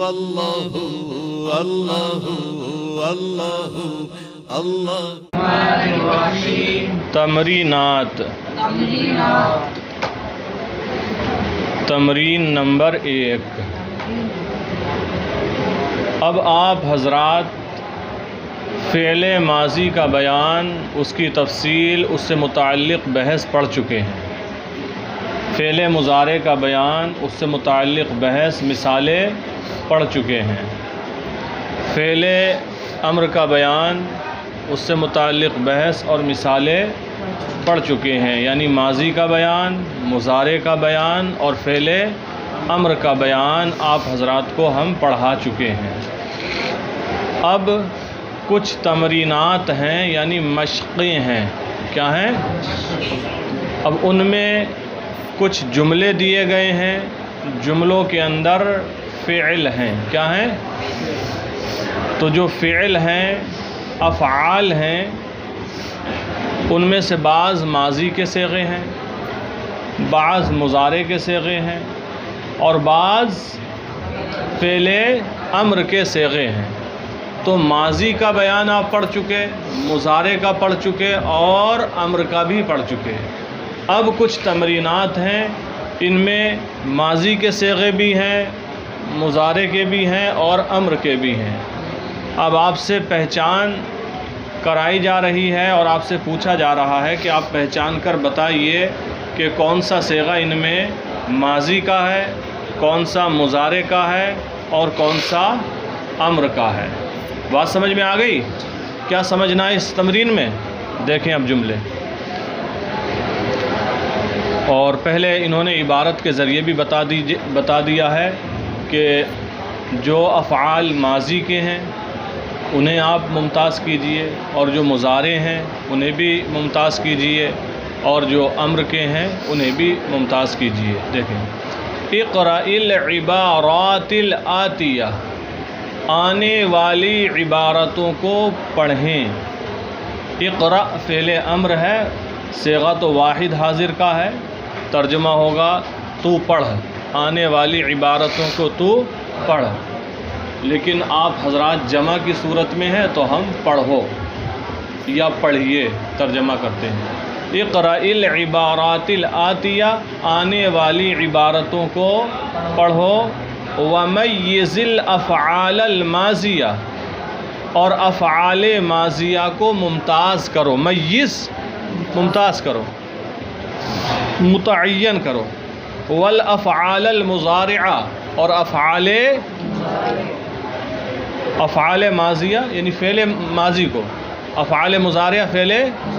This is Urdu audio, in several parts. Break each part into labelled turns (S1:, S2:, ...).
S1: اللہ اللہ اللہ اللہ۔
S2: تمرینات۔ تمرین نمبر 1۔ اب آپ حضرات فعل ماضی کا بیان، اس کی تفصیل، اس سے متعلق بحث پڑھ چکے ہیں۔ فعل مضارع کا بیان، اس سے متعلق بحث، مثالیں پڑھ چکے ہیں۔ فعل امر کا بیان، اس سے متعلق بحث اور مثالیں پڑھ چکے ہیں، یعنی ماضی کا بیان، مضارع کا بیان اور فعل امر کا بیان آپ حضرات کو ہم پڑھا چکے ہیں۔ اب کچھ تمرینات ہیں، یعنی مشقیں ہیں۔ کیا ہیں؟ اب ان میں کچھ جملے دیے گئے ہیں، جملوں کے اندر فعل ہیں۔ کیا ہیں؟ تو جو فعل ہیں، افعال ہیں، ان میں سے بعض ماضی کے صیغے ہیں، بعض مضارع کے صیغے ہیں اور بعض فعل امر کے صیغے ہیں۔ تو ماضی کا بیان آپ پڑھ چکے، مضارع کا پڑھ چکے اور امر کا بھی پڑھ چکے۔ اب کچھ تمرینات ہیں، ان میں ماضی کے صیغے بھی ہیں، مضارع کے بھی ہیں اور امر کے بھی ہیں۔ اب آپ سے پہچان کرائی جا رہی ہے اور آپ سے پوچھا جا رہا ہے کہ آپ پہچان کر بتائیے کہ کون سا صیغہ ان میں ماضی کا ہے، کون سا مضارع کا ہے اور کون سا امر کا ہے۔ بات سمجھ میں آ گئی؟ کیا سمجھنا ہے اس تمرین میں؟ دیکھیں اب جملے، اور پہلے انہوں نے عبارت کے ذریعے بھی بتا دیا ہے کہ جو افعال ماضی کے ہیں انہیں آپ ممتاز کیجئے، اور جو مضارع ہیں انہیں بھی ممتاز کیجئے، اور جو امر کے ہیں انہیں بھی ممتاز کیجئے۔ دیکھیں، اقرأ العبارات الآتیہ، آنے والی عبارتوں کو پڑھیں۔ اقرأ فعل امر ہے، صیغہ تو واحد حاضر کا ہے، ترجمہ ہوگا تو پڑھ، آنے والی عبارتوں کو تو پڑھ۔ لیکن آپ حضرات جمع کی صورت میں ہے تو ہم پڑھو یا پڑھیے ترجمہ کرتے ہیں۔ اقرأ العبارات الآتیہ، آنے والی عبارتوں کو پڑھو۔ ومیز الافعال الماضیہ، اور افعال ماضیہ کو ممتاز کرو۔ میز ممتاز کرو، متعین کرو۔ والافعال المضارعہ، اور افعال ماضیہ یعنی فعل ماضی کو، افعال مضارعہ فعل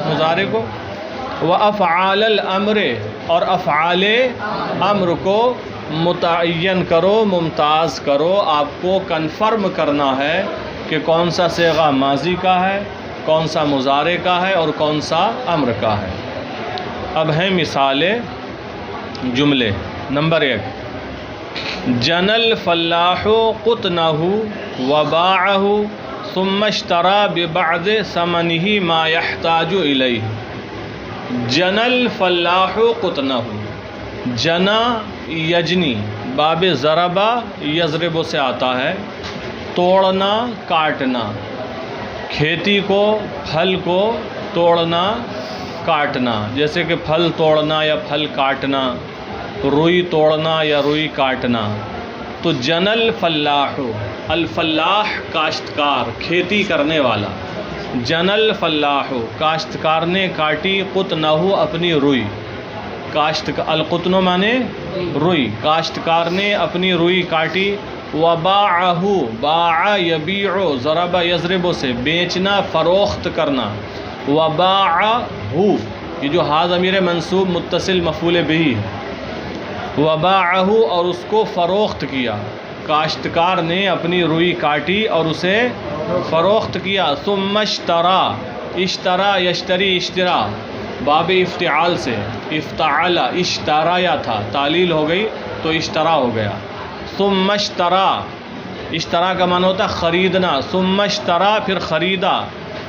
S2: مضارع کو۔ وافعال الامر، اور افعال امر کو متعین کرو، ممتاز کرو۔ آپ کو کنفرم کرنا ہے کہ کون سا صیغہ ماضی کا ہے، کون سا مضارع کا ہے اور کون سا امر کا ہے۔ اب ہیں مثالیں، جملے۔ نمبر 1، جنى الفلاح قطنه وباعه ثم اشترى ببعض ثمنه ما يحتاج إليه۔ جنى الفلاح قطنه، جنا یجنی باب ضربہ یضرب سے آتا ہے، توڑنا، کاٹنا، کھیتی کو، پھل کو توڑنا، کاٹنا، جیسے کہ پھل توڑنا یا پھل کاٹنا، روئی توڑنا یا روئی کاٹنا۔ تو جنى الفلاح، الفلاح کاشتکار، کھیتی کرنے والا۔ جنى الفلاح، کاشتکار نے کاٹی، قطنہ اپنی روئی۔ القطن مانے روئی، کاشتکار نے اپنی روئی کاٹی۔ وباعہ، باع یبیع، ضرب یضرب سے بیچنا، فروخت کرنا۔ وباعہ، یہ جو ہا ضمیر منصوب متصل مفعول بہ ہے۔ وباعہ، اور اس کو فروخت کیا، کاشتکار نے اپنی روئی کاٹی اور اسے فروخت کیا۔ ثم اشترى، اشترى یشتری، اشترا باب افتعال سے، افتعل، اشترایا تھا، تعلیل ہو گئی تو اشترا ہو گیا۔ ثم اشترى، اشترا کا معنی ہوتا ہے خریدنا۔ ثم اشترى، پھر خریدا۔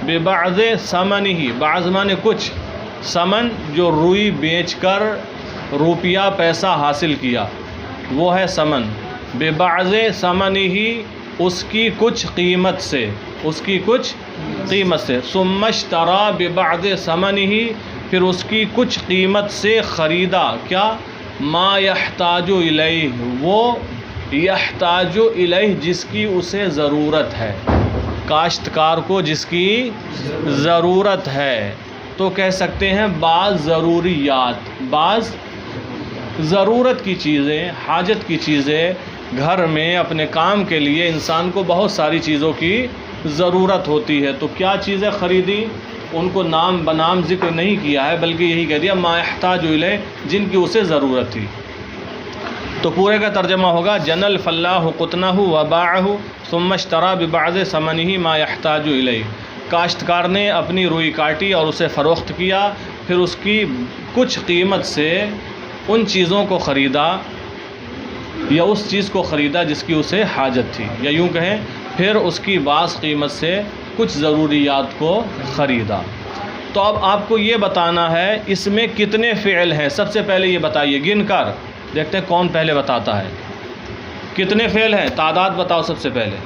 S2: ببعض ثمنہ، بعض معنی کچھ، ثمن جو روئی بیچ کر روپیہ پیسہ حاصل کیا وہ ہے ثمن۔ ببعض ثمنہ اس کی کچھ قیمت سے، اس کی کچھ قیمت سے، ثم اشترى ببعض ثمنہ پھر اس کی کچھ قیمت سے خریدا کیا، ما یحتاج الیہ وہ یحتاج الیہ جس کی اسے ضرورت ہے، کاشتکار کو جس کی ضرورت ہے، تو کہہ سکتے ہیں بعض ضروریات، بعض ضرورت کی چیزیں، حاجت کی چیزیں، گھر میں اپنے کام کے لیے انسان کو بہت ساری چیزوں کی ضرورت ہوتی ہے، تو کیا چیزیں خریدی، ان کو نام بنام ذکر نہیں کیا ہے بلکہ یہی کہہ دیا ما یحتاج الیہ جن کی اسے ضرورت تھی۔ تو پورے کا ترجمہ ہوگا جنى الفلاح قطنہ وباعہ ثم اشترى ببعض ثمنہ ما یحتاج الیہ، کاشتکار نے اپنی روئی کاٹی اور اسے فروخت کیا، پھر اس کی کچھ قیمت سے ان چیزوں کو خریدا یا اس چیز کو خریدا جس کی اسے حاجت تھی، یا یوں کہیں پھر اس کی بعض قیمت سے کچھ ضروریات کو خریدا۔ تو اب آپ کو یہ بتانا ہے اس میں کتنے فعل ہیں، سب سے پہلے یہ بتائیے گن کر، دیکھتے ہیں کون پہلے بتاتا ہے، کتنے فعل ہیں، تعداد بتاؤ سب سے پہلے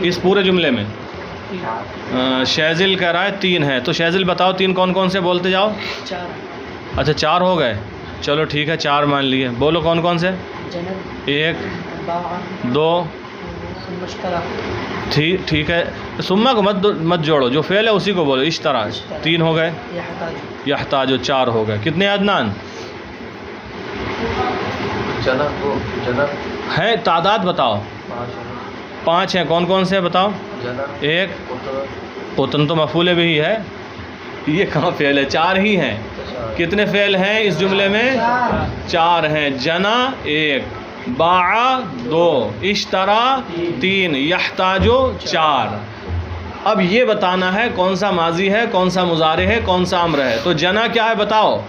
S2: اس پورے جملے میں۔ شیزل کہہ رہا ہے 3 ہیں، تو شیزل بتاؤ 3 کون کون سے، بولتے جاؤ۔ اچھا 4 ہو گئے، چلو ٹھیک ہے 4 مان لیے، بولو کون کون سے۔ 1 2 ٹھیک ہے، سما کو مت جوڑو، جو فعل ہے اسی کو بولو، اشترا 3 ہو گئے، یحتاج 4 ہو گئے، کتنے عدنان ہیں، تعداد بتاؤ۔ 5 ہیں، کون کون سے بتاؤ۔ 1 قطن تو مفعول بھی ہے، یہ کہاں فعل ہے، 4 ہی ہیں، کتنے فعل ہیں اس جملے میں، 4 ہیں، جنا 1 باع 2 اشترا 3 یحتاج 4۔ اب یہ بتانا ہے کون سا ماضی ہے، کون سا مضارع ہے، کون سا امر ہے، تو جنا کیا ہے بتاؤ،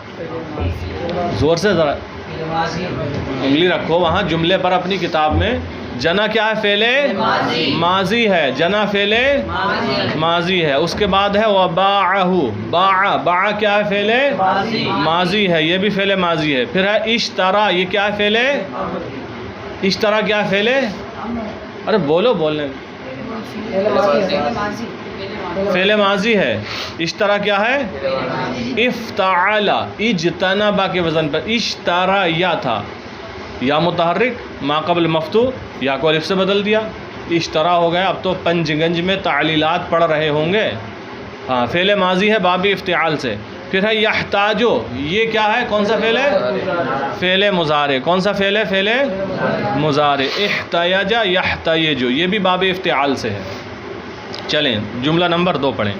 S2: زور سے ذرا انگلی رکھو وہاں جملے پر اپنی کتاب میں، جنا کیا ہے، فعل ماضی ہے، جنا فعل ماضی ہے، اس کے بعد ہے وباعہ، باع کیا ہے، فعل ماضی ہے، یہ بھی فعل ماضی ہے، پھر ہے اشترا، یہ کیا ہے، فعل اشترا کیا ہے، فعل، ارے بولو بولنے، فعل ماضی ہے، اشترا کیا ہے، افتعل، اجتنبا کے وزن پر، اشترا یا تھا، یا متحرک ما قبل مفتوح، یا کو الف سے بدل دیا، اشترا ہو گیا۔ اب تو پنج گنج میں تعلیلات پڑھ رہے ہوں گے، ہاں فعل ماضی ہے باب افتعال سے، پھر ہے یحتاجو، یہ کیا ہے، کون سا فعل ہے، فعل مضارع، کون سا فعل ہے، فعل مضارع، احتیج یحتیج، یہ بھی باب افتعال سے ہے۔ چلیں جملہ نمبر 2 پڑھیں،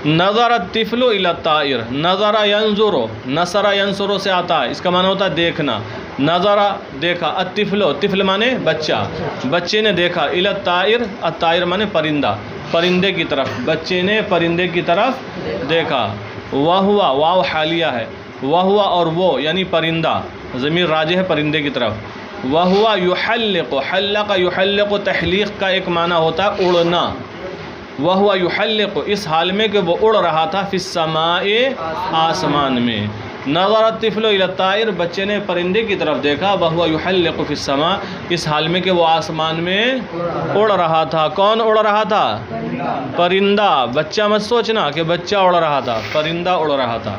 S2: نظر الطفل الی الطائر، نظر ینظر، نصر ینصر سے آتا ہے، اس کا معنی ہوتا ہے دیکھنا، نظر دیکھا، الطفل، طفل مانے بچہ، بچے نے دیکھا، الی الطائر، الطائر مانے پرندہ، پرندے کی طرف، بچے نے پرندے کی طرف دیکھا، وہوا، واو حالیہ ہے، وہوا اور وہ یعنی پرندہ، ضمیر راجع ہے پرندے کی طرف، وہوا یحلق، حلق یحلق، تحلیق کا ایک معنی ہوتا ہے اڑنا، وہوا یحلق اس حال میں کہ وہ اڑ رہا تھا، فی السماء آسمان میں، نظر الطفل الی الطائر، بچے نے پرندے کی طرف دیکھا، وہوا یحلق فی السماء اس حال میں کہ وہ آسمان میں اڑ رہا تھا، کون اڑ رہا تھا، پرندہ، بچہ مت سوچنا کہ بچہ اڑ رہا تھا، پرندہ اڑ رہا تھا،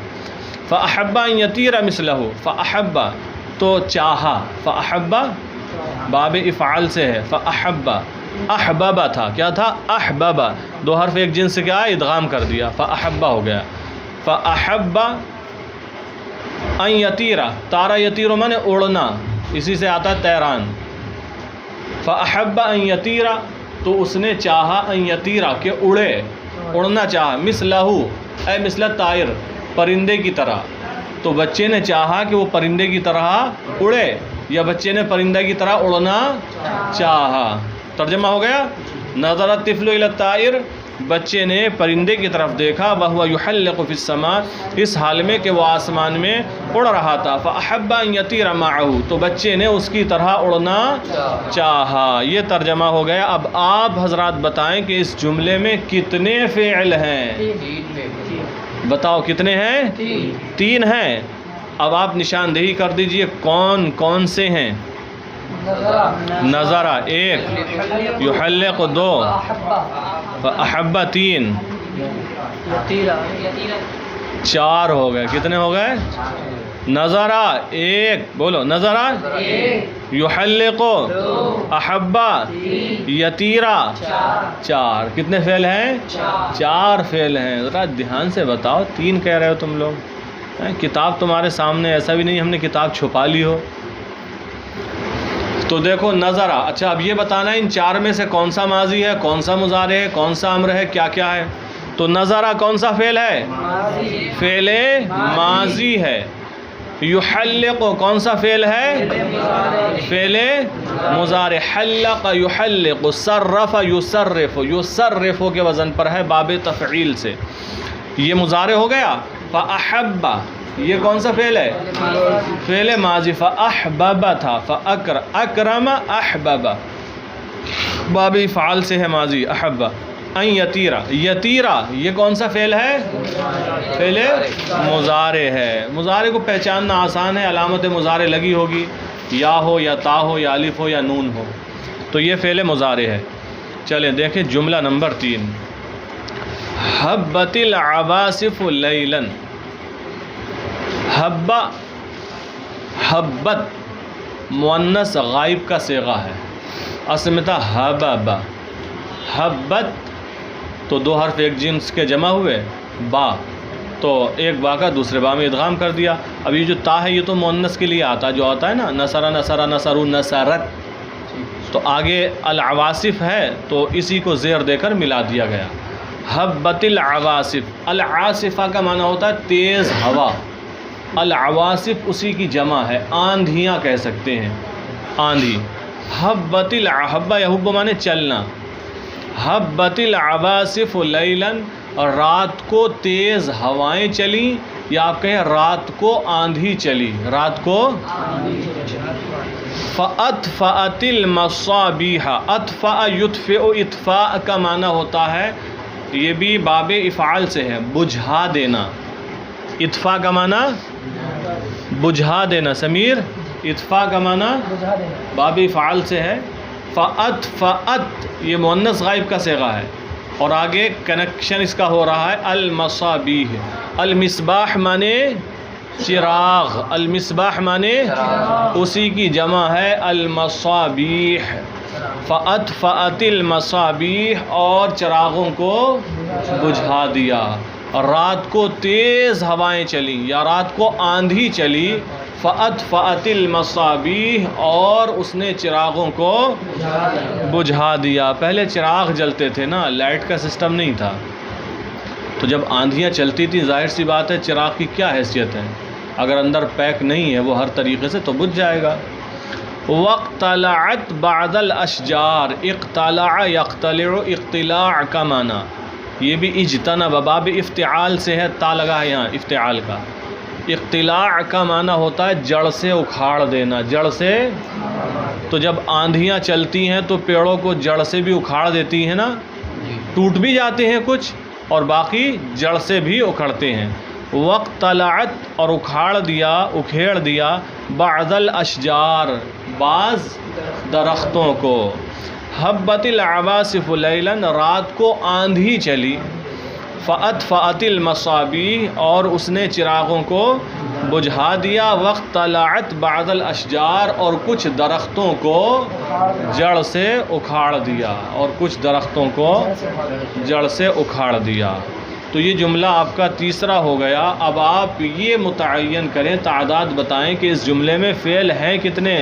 S2: فاحب ان یطیر مثلہ، فاحب تو چاہا، فاحب باب افعال سے ہے، فاحب احببا تھا، کیا تھا، احببا، 2 حرف ایک جنس سے کیا ادغام کر دیا، فاحبا ہو گیا، فاحب ان یطیرا، تارا یطیر مانے اڑنا، اسی سے آتا ہے تیران، فاحب ان یطیرا تو اس نے چاہا، ان یطیرا کہ اڑے، اڑنا چاہا، مثلہ اے مثل الطائر پرندے کی طرح، تو بچے نے چاہا کہ وہ پرندے کی طرح اڑے، یا بچے نے پرندے کی طرح اڑنا چاہا، ترجمہ ہو گیا، نظر الطفل الی الطائر، بچے نے پرندے کی طرف دیکھا، وہو یحلق فی السماء اس حال میں کہ وہ آسمان میں اڑ رہا تھا، فاحب ان یطیر معہ تو بچے نے اس کی طرح اڑنا چاہا، یہ ترجمہ ہو گیا۔ اب آپ حضرات بتائیں کہ اس جملے میں کتنے فعل ہیں، بتاؤ کتنے ہیں، 3 ہیں۔ اب آپ نشاندہی کر دیجئے کون کون سے ہیں، نظرہ ایک، یحلق دو، فأحب تین، چار ہو گئے. کتنے ہو گئے؟ نظرہ ایک، بولو نظرہ، یحلق، احبا، یتیرا، چار. کتنے فعل ہیں؟ چار فعل ہیں. ذرا دھیان سے بتاؤ، تین کہہ رہے ہو تم لوگ. کتاب تمہارے سامنے، ایسا بھی نہیں ہم نے کتاب چھپا لی ہو. تو دیکھو نظرہ. اچھا اب یہ بتانا ان چار میں سے کون سا ماضی ہے، کون سا مضارع ہے، کون سا امر ہے، کیا کیا ہے. تو نظرہ کون سا فعل ہے؟ فعل ماضی ہے. یحلق کون سا فعل ہے؟ فعل مضارع. حلق یحلق، صرف یصرف، یصرف کے وزن پر ہے باب تفعیل سے. یہ مضارع ہو گیا. فأحب یہ کون سا فعل ہے؟ فعل ماضی. فأحبب تھا، اکرم احبب باب افعال سے ہے ماضی. احب. ان یتیرا، یتیرا یہ کون سا فعل ہے؟ فعل مضارع ہے. مضارع کو پہچاننا آسان ہے. علامت مضارع لگی ہوگی، یا ہو یا تا ہو یا الف ہو یا نون ہو. تو یہ فعل مضارع ہے. چلیں دیکھیں جملہ نمبر 3. حبت العواصف لیلا. حبا، حبت مؤنث غائب کا صیغہ ہے. اصل میں تھا حبب. حبت تو دو حرف ایک جنس کے جمع ہوئے، با، تو ایک با کا دوسرے با میں ادغام کر دیا. اب یہ جو تا ہے یہ تو مؤنث کے لیے آتا ہے، جو آتا ہے نا نصر نصر نصر نصرت. تو آگے العواصف ہے تو اسی کو زیر دے کر ملا دیا گیا. حبت العواصف. العاصفہ کا معنی ہوتا ہے تیز ہوا. العواصف اسی کی جمع ہے، آندھیاں کہہ سکتے ہیں، آندھی. حبت الحبہ یحب معنی چلنا. حبت العواصف لیلا، اور رات کو تیز ہوائیں چلیں، یا آپ کہیں رات کو آندھی چلی، رات کو. فأطفأت المصابیح. اطفأ یطفئ، اطفاء کا معنی ہوتا ہے، یہ بھی باب افعال سے ہے، بجھا دینا. اطفاء کا معنی بجھا دینا. سمیر اطفاء کا معنی باب افعال سے ہے. فأطفأت یہ مؤنث غائب کا صیغہ ہے، اور آگے کنیکشن اس کا ہو رہا ہے المصابیح. المصباح معنی چراغ، المصباح معنی اسی کی جمع ہے المصابیح. فأطفأت المصابیح، اور چراغوں کو بجھا دیا. رات کو تیز ہوائیں چلیں یا رات کو آندھی چلی. فأطفأت المصابیح، اور اس نے چراغوں کو بجھا دیا. پہلے چراغ جلتے تھے نا، لائٹ کا سسٹم نہیں تھا. تو جب آندھیاں چلتی تھیں ظاہر سی بات ہے چراغ کی کیا حیثیت ہے، اگر اندر پیک نہیں ہے وہ ہر طریقے سے تو بجھ جائے گا. وَاقْتَلَعَتْ بَعْضَ الْأَشْجَارِ. اقتلع یقتلع، اقتلاع کا معنی یہ بھی اجتنب باب افتعال سے ہے، تا لگا ہے یہاں افتعال کا. اقتلاع کا معنی ہوتا ہے جڑ سے اکھاڑ دینا، جڑ سے. تو جب آندھیاں چلتی ہیں تو پیڑوں کو جڑ سے بھی اکھاڑ دیتی ہیں نا، ٹوٹ بھی جاتے ہیں کچھ اور باقی جڑ سے بھی اکھڑتے ہیں. وَاقْتَلَعَتْ، اور اکھاڑ دیا، اکھیڑ دیا، بعض الاشجار بعض درختوں کو. حبت العواصف لیلا، رات کو آندھی چلی. فأطفأت المصابیح، اور اس نے چراغوں کو بجھا دیا. واقتلعت بعض الاشجار، اور کچھ درختوں کو جڑ سے اکھاڑ دیا، اور کچھ درختوں کو جڑ سے اکھاڑ دیا. تو یہ جملہ آپ کا تیسرا ہو گیا. اب آپ یہ متعین کریں، تعداد بتائیں کہ اس جملے میں فعل ہیں کتنے.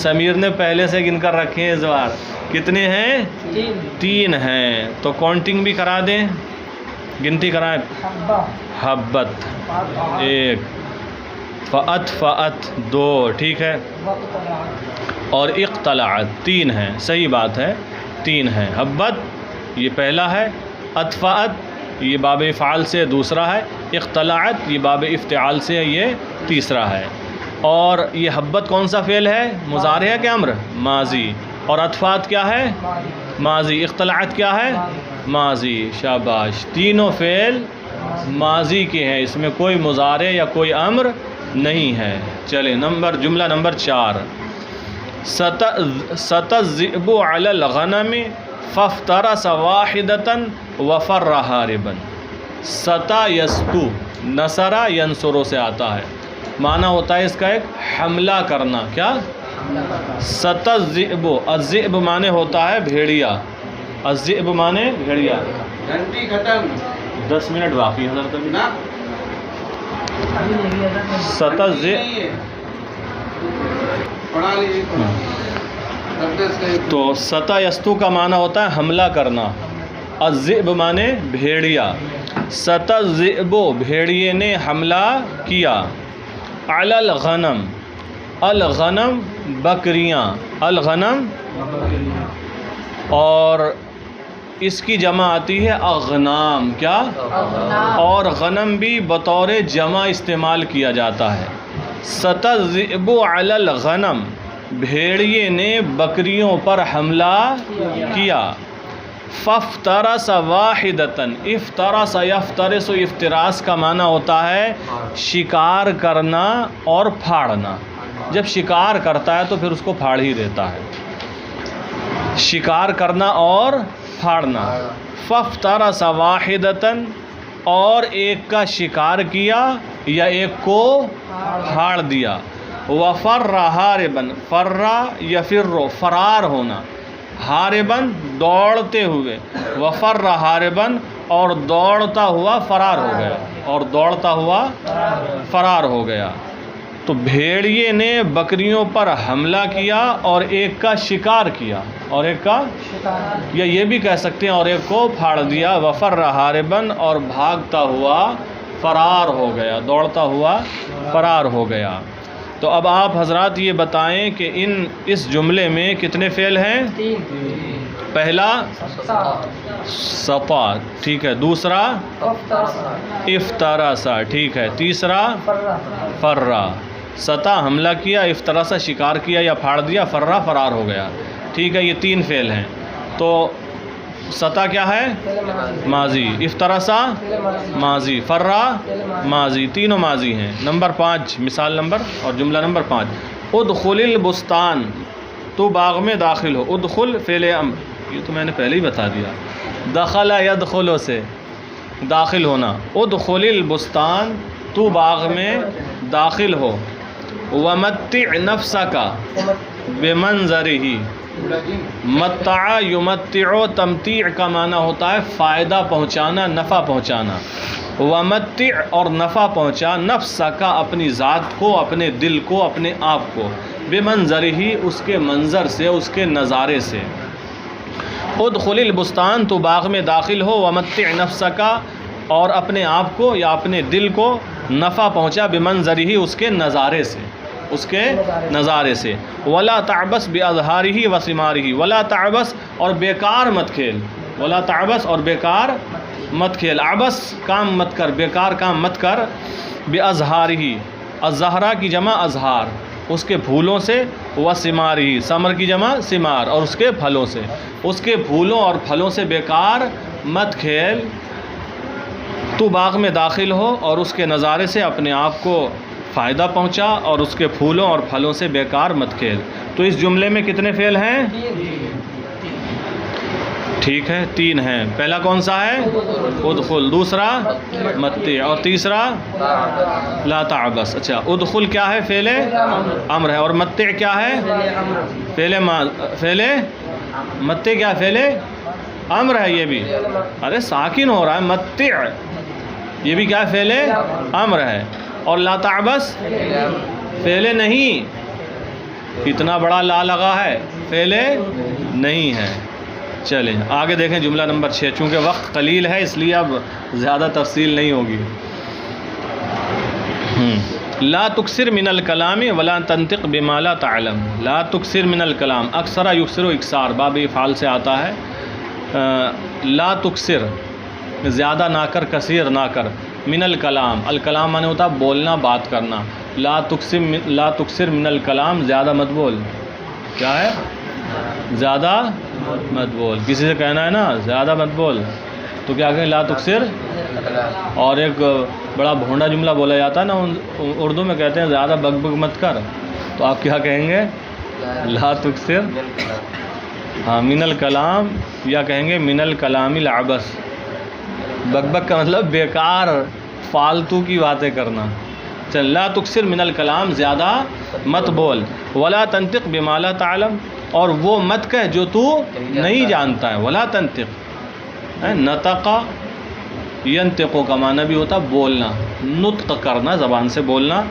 S2: سمیر نے پہلے سے گن کر رکھے ہیں اس بار. کتنے ہیں؟ 3 ہیں. تو کاؤنٹنگ بھی کرا دیں، گنتی کرائیں. حبت 1، فأطفأت 2، ٹھیک ہے، اور اقتلعت 3 ہیں. صحیح بات ہے، 3 ہیں. حبت یہ پہلا ہے، اطفأت یہ باب افعال سے دوسرا ہے، اقتلعت یہ باب افتعال سے یہ تیسرا ہے. اور یہ حبت کون سا فعل ہے؟ مضارع ہے کہ امر؟ ماضی. اور اطفأت کیا ہے؟ ماضی. اقتلعت کیا ہے؟ ماضی. شاباش، تینوں فعل ماضی کے ہیں، اس میں کوئی مضارع یا کوئی امر نہیں ہے. چلیں جملہ نمبر 4. ستذئب علی الغنم فافترس واحدۃ وفر حاربا. ستا یستو نصرہ ینصرو سے آتا ہے، معنی ہوتا ہے اس کا ایک حملہ کرنا. کیا؟ ستذئب، الذئب معنی ہوتا ہے بھیڑیا، الذئب معنی بھیڑیا.
S1: گھنٹی ختم.
S2: 10 منٹ باقی حضرت ابھی. ستذئب
S1: پڑھا لیجیے.
S2: تو ستا یستو کا معنی ہوتا ہے حملہ کرنا، الذئب معنی بھیڑیا. ستذئب بھیڑیے نے حملہ کیا، علی الغنم، الغنم بکریاں، الغنم، اور اس کی جمع آتی ہے اغنام. کیا؟ اور غنم بھی بطور جمع استعمال کیا جاتا ہے. ستذئب علی الغنم، بھیڑیے نے بکریوں پر حملہ کیا. فافترس واحدۃ، افترس یفترس، افتراس کا معنی ہوتا ہے شکار کرنا اور پھاڑنا. جب شکار کرتا ہے تو پھر اس کو پھاڑ ہی دیتا ہے. شکار کرنا اور پھاڑنا. فافترس واحدۃ، اور ایک کا شکار کیا یا ایک کو پھاڑ دیا. وفر حاربا، فر یفر، فرار ہونا، حاربا دوڑتے ہوئے، وفر حاربا، اور دوڑتا ہوا فرار ہو گیا، اور دوڑتا ہوا فرار ہو گیا. تو بھیڑیے نے بکریوں پر حملہ کیا اور ایک کا شکار کیا، اور ایک کا، یا یہ بھی کہہ سکتے ہیں اور ایک کو پھاڑ دیا. وفر حاربا، اور بھاگتا ہوا فرار ہو گیا، دوڑتا ہوا فرار ہو گیا. تو اب آپ حضرات یہ بتائیں کہ اس جملے میں کتنے فعل ہیں؟ پہلا سطا، ٹھیک ہے. دوسرا افتراسا، ٹھیک ہے. تیسرا فرا. سطا حملہ کیا، افتراسا شکار کیا یا پھاڑ دیا، فرا فرار ہو گیا. ٹھیک ہے، یہ 3 فعل ہیں. تو سطا کیا ہے؟ ماضی. افتراسا ماضی. فرا ماضی. تینوں ماضی ہیں. نمبر 5، مثال نمبر اور جملہ نمبر 5. ادخل البستان، تو باغ میں داخل ہو. ادخل فعل امر، یہ تو میں نے پہلے ہی بتا دیا، دخل یدخل سے داخل ہونا. ادخل البستان، تو باغ میں داخل ہو. ومتع نفسک بمنظرہ، متع یمتع، تمتیع کا معنی ہوتا ہے فائدہ پہنچانا، نفع پہنچانا. ومتع، اور نفع پہنچا، نفسک، اپنی ذات کو، اپنے دل کو، اپنے آپ کو، بمنظرہ، اس کے منظر سے، اس کے نظارے سے. ادخل البستان، تو باغ میں داخل ہو. ومتع نفسک، اور اپنے آپ کو یا اپنے دل کو نفع پہنچا، بمنظرہ، اس کے نظارے سے، اس کے نظارے سے. ولا تعبس بأظہارہ وثمارہ، ولا تعبس، اور بیکار مت کھیل. ولا تعبس، اور بیکار مت کھیل. عبس کام مت کر، بیکار کام مت کر. بأظہارہ، الزہرا کی جمع ازہار، اس کے پھولوں سے. وثمارہ، ثمر کی جمع ثمار، اور اس کے پھلوں سے. اس کے پھولوں اور پھلوں سے بیکار مت کھیل. تو باغ میں داخل ہو اور اس کے نظارے سے اپنے آپ کو فائدہ پہنچا، اور اس کے پھولوں اور پھلوں سے بیکار مت کھیل. تو اس جملے میں کتنے فعل ہیں؟ ٹھیک ہے، 3 ہیں. پہلا کون سا ہے؟ ادخل. دوسرا متع، اور تیسرا لا تعبس. اچھا، ادخل کیا ہے؟ فعل امر ہے. اور متع کیا ہے؟ فعل متع کیا؟ فعل امر ہے. یہ بھی، ارے ساکن ہو رہا ہے. متع یہ بھی کیا ہے؟ فعل امر ہے. اور لا تعبس فعل نہیں، اتنا بڑا لا لگا ہے، فعل نہیں ہے. چلیں آگے دیکھیں جملہ نمبر 6. چونکہ وقت قلیل ہے اس لیے اب زیادہ تفصیل نہیں ہوگی. لا تکثر من الکلام ولا تنطق بما لا تعلم. لا تکثر من الکلام، اکثر یکثر اکثار، باب افعال سے آتا ہے. لا تکثر، زیادہ نہ کر، کثیر نہ کر. من الکلام، الکلام معنی ہوتا ہے بولنا، بات کرنا. لا تکثر من الکلام، زیادہ مت بول. کیا ہے؟ زیادہ مت بول. کسی سے کہنا ہے نا زیادہ مت بول، تو کیا کہیں؟ لا تکثر. اور ایک بڑا بھونڈا جملہ بولا جاتا ہے نا اردو میں، کہتے ہیں زیادہ بگ بگ مت کر. تو آپ کیا کہیں گے؟ لا تکثر، ہاں من الکلام، یا کہیں گے من الکلام العبث، بک بک کا مطلب بیکار فالتو کی باتیں کرنا. چل لا تکثر من الکلام، زیادہ مت بول. ولا تنطق بما لا تعلم، اور وہ مت کہہ جو تو نہیں جانتا ہے. ولا تنطق، نطق ینطق کا معنی بھی ہوتا بولنا، نطق کرنا، زبان سے بولنا.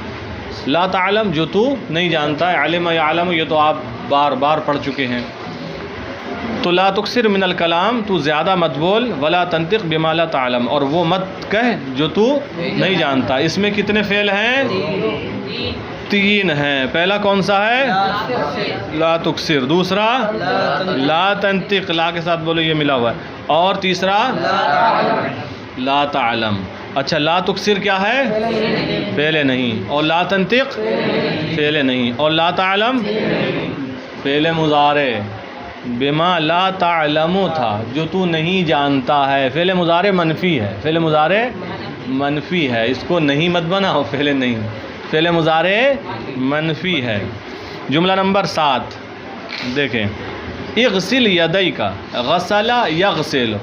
S2: لا تعلم جو تو نہیں جانتا ہے. علم یعلم یہ تو آپ بار بار پڑھ چکے ہیں. تو لا تکثر من الکلام، تو زیادہ مت بول. ولا تنطق بما لا تعلم، اور وہ مت کہہ جو تو نہیں جانتا. اس میں کتنے فعل ہیں؟ 3 ہیں. پہلا کون سا ہے؟ لا تکثر. دوسرا لا تنطق، لا کے ساتھ بولو یہ ملا ہوا ہے. اور تیسرا لا تعلم. اچھا لا تکثر کیا ہے؟ فعل نہیں. اور لا تنطق فعل نہیں. اور لا تعلم فعل مضارع. بما لا تعلم تھا جو تو نہیں جانتا ہے. فعل مضارع منفی ہے، فعل مضارع منفی ہے، اس کو نہیں مت بناؤ فعل نہیں، فعل مضارع منفی ہے. جملہ نمبر 7 دیکھیں. اغسل یدیک، غسل یغسل،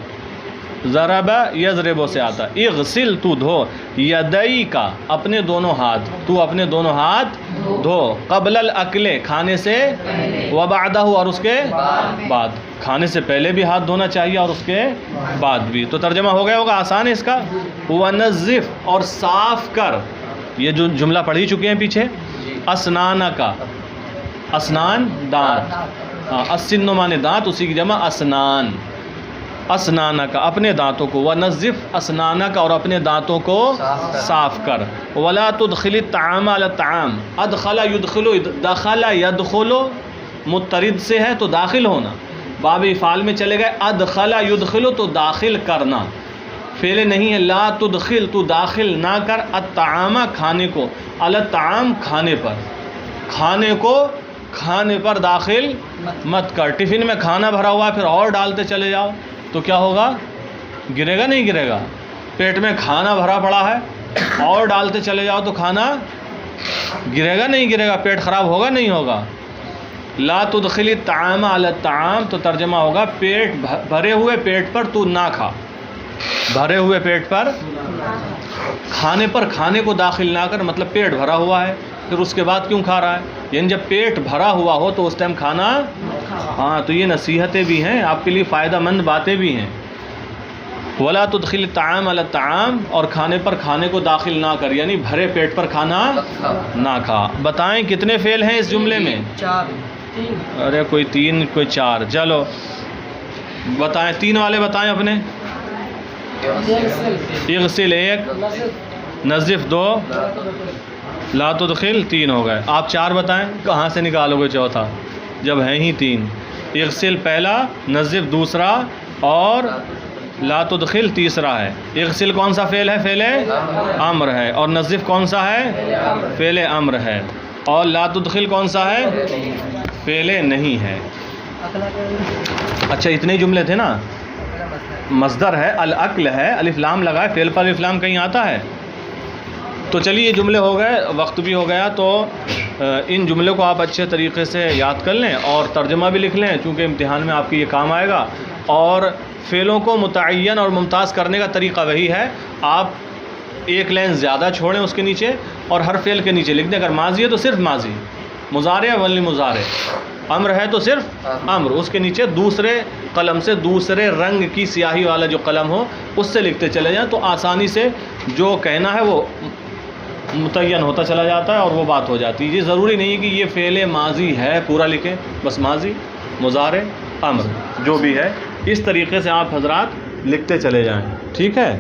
S2: ضرب یضرب سے آتا. اغسل تو دھو، یدیک اپنے دونوں ہاتھ، تو اپنے دونوں ہاتھ دھو. قبل الاکل کھانے سے، وبعدہ اور اس کے بعد. کھانے سے پہلے بھی ہاتھ دھونا چاہیے اور اس کے بعد بھی. تو ترجمہ ہو گیا ہوگا، آسان ہے اس کا. ونظف اور صاف کر، یہ جو جملہ پڑھ ہی چکے ہیں پیچھے. اسنان کا، اسنان دانت، السن مانے دانت، اسی کی جمع اسنان. اسنانہ کا اپنے دانتوں کو. ونظف اسنانہ کا اور اپنے دانتوں کو صاف کر. ولا تدخل الطعام على الطعام، ادخل يدخل، دخل يدخل مترد سے ہے تو داخل ہونا. باب افعال میں چلے گئے. ادخل يدخل تو داخل کرنا، فعل نہیں ہے. لا تدخل تو داخل نہ کر، الطعام کھانے کو، علی الطعام کھانے پر، کھانے کو کھانے پر داخل مت کر. ٹفن میں کھانا بھرا ہوا ہے پھر اور ڈالتے چلے جاؤ تو کیا ہوگا؟ گرے گا نہیں گرے گا؟ پیٹ میں کھانا بھرا پڑا ہے اور ڈالتے چلے جاؤ تو کھانا گرے گا نہیں گرے گا؟ پیٹ خراب ہوگا نہیں ہوگا؟ لا تدخل الطعام علی الطعام تو ترجمہ ہوگا پیٹ بھرے ہوئے پیٹ پر تو نہ کھا. بھرے ہوئے پیٹ پر کھانے پر کھانے کو داخل نہ کر، مطلب پیٹ بھرا ہوا ہے پھر اس کے بعد کیوں کھا رہا ہے؟ یعنی جب پیٹ بھرا ہوا ہو تو اس ٹائم کھانا. ہاں تو یہ نصیحتیں بھی ہیں آپ کے لیے، فائدہ مند باتیں بھی ہیں. ولا تدخل الطعام علی الطعام، اور کھانے پر کھانے کو داخل نہ کر، یعنی بھرے پیٹ پر کھانا نہ کھا. بتائیں کتنے فعل ہیں اس جملے میں؟
S3: 4.
S2: ارے کوئی 3 کوئی 4. چلو بتائیں، 3 والے بتائیں اپنے. اغسل 1، نظف 2، لا تدخل 3 ہو گئے. آپ 4 بتائیں، کہاں سے نکالو گے چوتھا جب ہیں ہی 3؟ اغسل پہلا، نظف دوسرا اور لا تدخل تیسرا ہے. اغسل کون سا فعل ہے؟ فعل امر ہے. اور نظف کون سا ہے؟ فعل امر ہے. اور لا تدخل کون سا ہے؟ فعل نہیں ہے. اچھا اتنے جملے تھے نا. مصدر ہے، الاکل ہے، الف لام لگا ہے، فعل پر الف لام کہیں آتا ہے؟ تو چلیے یہ جملے ہو گئے، وقت بھی ہو گیا. تو ان جملوں کو آپ اچھے طریقے سے یاد کر لیں اور ترجمہ بھی لکھ لیں، چونکہ امتحان میں آپ کی یہ کام آئے گا. اور فعلوں کو متعین اور ممتاز کرنے کا طریقہ وہی ہے، آپ ایک لائن زیادہ چھوڑیں اس کے نیچے اور ہر فعل کے نیچے لکھ دیں. اگر ماضی ہے تو صرف ماضی، مضارع ولی مضارع، امر ہے تو صرف امر، اس کے نیچے دوسرے قلم سے، دوسرے رنگ کی سیاہی والا جو قلم ہو اس سے لکھتے چلے جائیں تو آسانی سے جو کہنا ہے وہ متعین ہوتا چلا جاتا ہے اور وہ بات ہو جاتی ہے. یہ ضروری نہیں ہے کہ یہ فعل ماضی ہے پورا لکھیں، بس ماضی، مضارع، امر جو بھی ہے اس طریقے سے آپ حضرات لکھتے چلے جائیں. ٹھیک ہے.